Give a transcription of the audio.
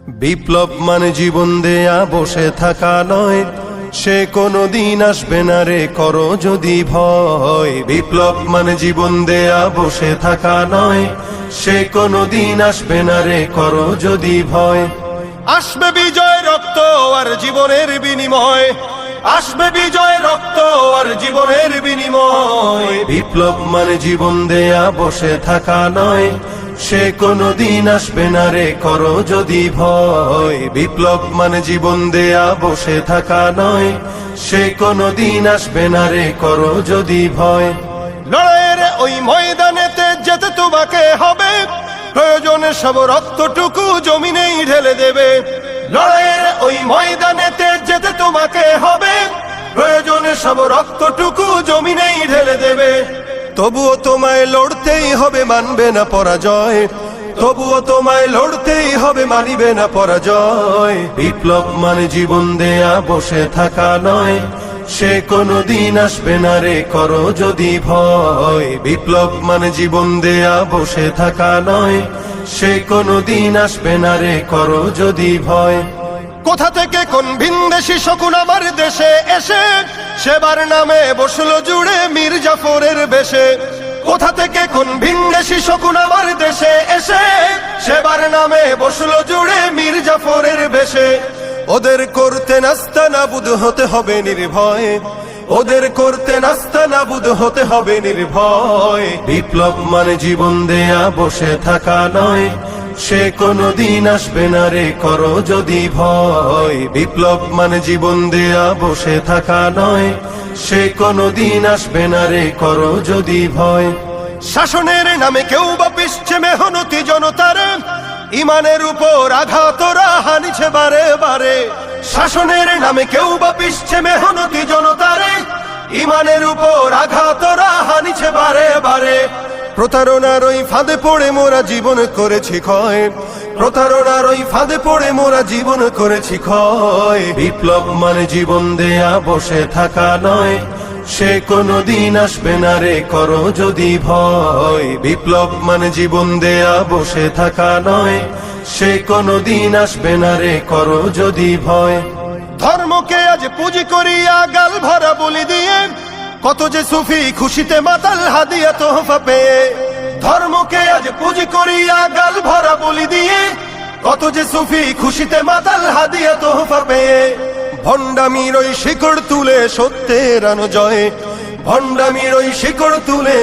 বিপ্লব মানে জীবন দেয়া বসে থাকা নয়, সে কোনদিন আসবে না রে করো যদি ভয়। বিপ্লব মানে জীবন দেয়া বসে থাকা নয়, সে কোনদিন আসবে না রে করো যদি ভয়। আসবে বিজয় রক্ত আর জীবনের বিনিময়, আসবে বিজয় রক্ত আর জীবনের বিনিময়। বিপ্লব মানে জীবন দেয়া বসে থাকা নয়, সে কোনদিন আসবে না রে করো যদি ভয়। বিপ্লব মানে জীবন দেয়া বসে থাকা নয়, সে কোনদিন আসবে না রে করো যদি ভয়। লড়াইয়ের ওই ময়দানেতে যেতে তোমাকে হবে, প্রয়োজনে সব রক্তটুকু জমিনেই ঢেলে দেবে। লড়াইয়ের ওই ময়দানেতে যেতে তোমাকে হবে, প্রয়োজনে সব রক্তটুকু জমিনেই ঢেলে দেবে। তবুও তোমায় লড়তেই হবে, মানবে না পরাজয়। তবুও তোমায় লড়তেই হবে, মানিবে না পরাজয়। বিপ্লব মানে জীবন দেয়া বসে থাকা নয়, সে কোনদিন আসবে না রে করো যদি ভয়। বিপ্লব মানে জীবন দেয়া বসে থাকা নয়, সে কোনদিন আসবে না রে করো যদি ভয়। কোথা থেকে কোন ভিনদেশী শকুন আমার দেশে এসে সেবার নামে বসলো জুড়ে মীর জাফরের বেশে। কোথা থেকে কোন ভিনদেশী শকুন আমার দেশে এসে সেবার নামে বসলো জুড়ে মীর জাফরের বেশে। ওদের করতে নাস্তানাবুদ হতে হবে নির্ভয়, ওদের করতে নাস্তানাবুদ হতে হবে নির্ভয়। বিপ্লব মানে জীবন দেয়া বসে থাকা নয়, সে কোনদিন আসবে না রে করো যদি ভয়। বিপ্লব মানে জীবন দেয়া বসে থাকা নয়, সে কোনদিন আসবে না রে করো যদি ভয়। শাসনের নামে কেউ বা পিছছে মেহনতি জনতার, ইমানের উপর আঘাতরা হানিছে বারে বারে। শাসনের নামে কেউ বা পিছছে মেহনতি জনতার, ইমানের উপর আঘাতরা হানিছে বারে বারে। প্রতারণার ওই ফাঁদে পড়ে মোরা জীবন করেছি ক্ষয়, প্রতারণার ওই ফাঁদে পড়ে মোরা জীবন করেছি ক্ষয়। বিপ্লব মানে জীবন দেয়া বসে থাকা নয়, সে কোনদিন আসবে না রে করো যদি ভয়। বিপ্লব মানে জীবন দেয়া বসে থাকা নয়, সে কোনদিন আসবে না রে করো যদি ভয়। ধর্মকে আজ পুঁজি করিয়া গাল ভরা বলি দিয়ে, কত যে সুফি খুশিতে মাতাল হাদিয়া তোহফা পেয়ে। ধর্মকে আজ পুঁজি করিয়া গাল ভরা বলি দিয়ে, কত যে সুফি খুশিতে মাতাল হাদিয়া তোহফা পেয়ে। ভণ্ডামির ওই শিকড় তুলে সত্যের আনো জয়, ভণ্ডামির ওই শিকড় তুলে